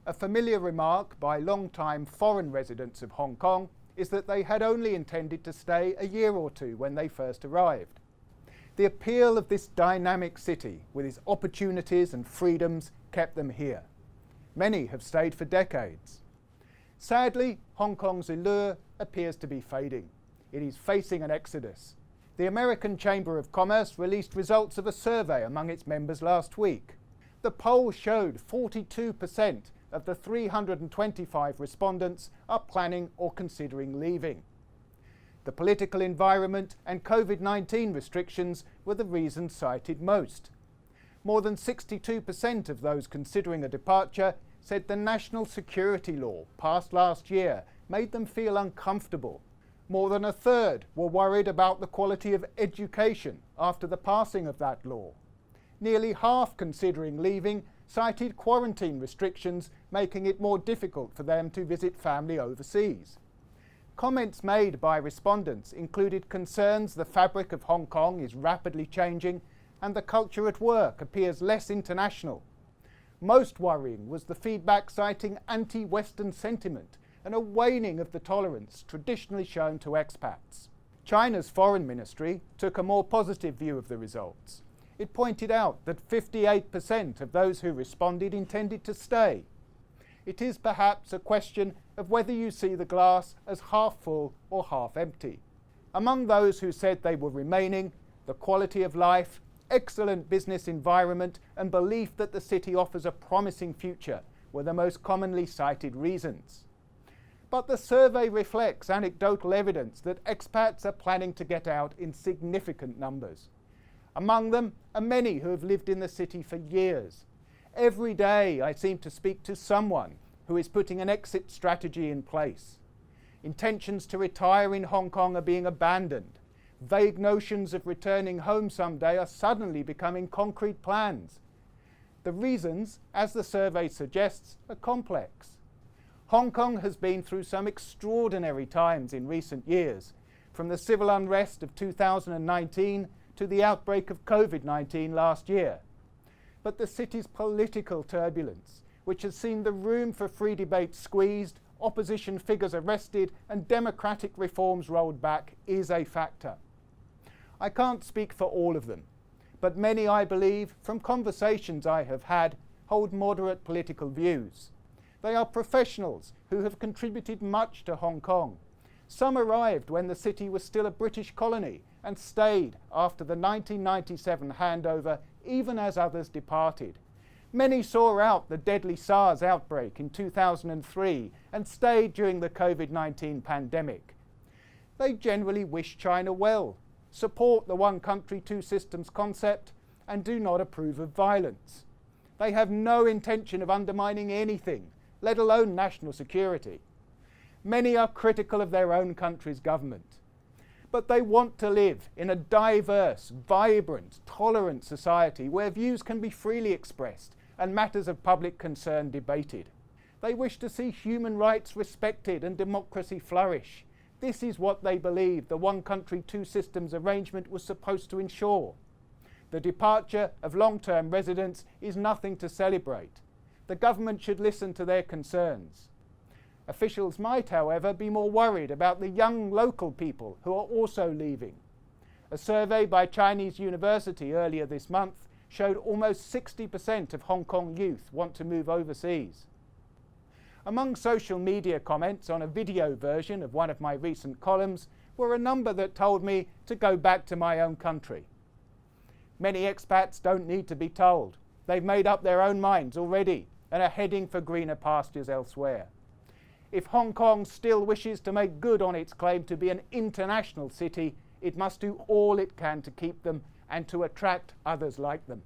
A familiar remark by long-time foreign residents of Hong Kong is that they had only intended to stay a year or two when they first arrived. The appeal of this dynamic city with its opportunities and freedoms kept them here. Many have stayed for decades. Sadly, Hong Kong's allure appears to be fading. It is facing an exodus. The American Chamber of Commerce released results of a survey among its members last week. The poll showed 42% of the 325 respondents are planning or considering leaving. The political environment and COVID-19 restrictions were the reasons cited most. More than 62% of those considering a departure said the national security law passed last year made them feel uncomfortable. More than a third were worried about the quality of education after the passing of that law. Nearly half considering leaving cited quarantine restrictions making it more difficult for them to visit family overseas. Comments made by respondents included concerns the fabric of Hong Kong is rapidly changing and the culture at work appears less international. Most worrying was the feedback citing anti-Western sentiment and a waning of the tolerance traditionally shown to expats. China's foreign ministry took a more positive view of the results. It pointed out that 58% of those who responded intended to stay. It is perhaps a question of whether you see the glass as half full or half empty. Among those who said they were remaining, the quality of life, excellent business environment, and belief that the city offers a promising future were the most commonly cited reasons. But the survey reflects anecdotal evidence that expats are planning to get out in significant numbers. Among them are many who have lived in the city for years. Every day I seem to speak to someone who is putting an exit strategy in place. Intentions to retire in Hong Kong are being abandoned. Vague notions of returning home someday are suddenly becoming concrete plans. The reasons, as the survey suggests, are complex. Hong Kong has been through some extraordinary times in recent years, from the civil unrest of 2019 to the outbreak of COVID-19 last year. But the city's political turbulence, which has seen the room for free debate squeezed, opposition figures arrested, and democratic reforms rolled back, is a factor. I can't speak for all of them, but many, I believe, from conversations I have had, hold moderate political views. They are professionals who have contributed much to Hong Kong. Some arrived when the city was still a British colony and stayed after the 1997 handover, even as others departed. Many saw out the deadly SARS outbreak in 2003 and stayed during the COVID-19 pandemic. They generally wish China well, support the one country, two systems concept, and do not approve of violence. They have no intention of undermining anything, let alone national security. Many are critical of their own country's government. But they want to live in a diverse, vibrant, tolerant society where views can be freely expressed and matters of public concern debated. They wish to see human rights respected and democracy flourish. This is what they believe the one country, two systems arrangement was supposed to ensure. The departure of long-term residents is nothing to celebrate. The government should listen to their concerns. Officials might, however, be more worried about the young local people who are also leaving. A survey by Chinese University earlier this month showed almost 60% of Hong Kong youth want to move overseas. Among social media comments on a video version of one of my recent columns were a number that told me to go back to my own country. Many expats don't need to be told. They've made up their own minds already and are heading for greener pastures elsewhere. If Hong Kong still wishes to make good on its claim to be an international city, it must do all it can to keep them and to attract others like them.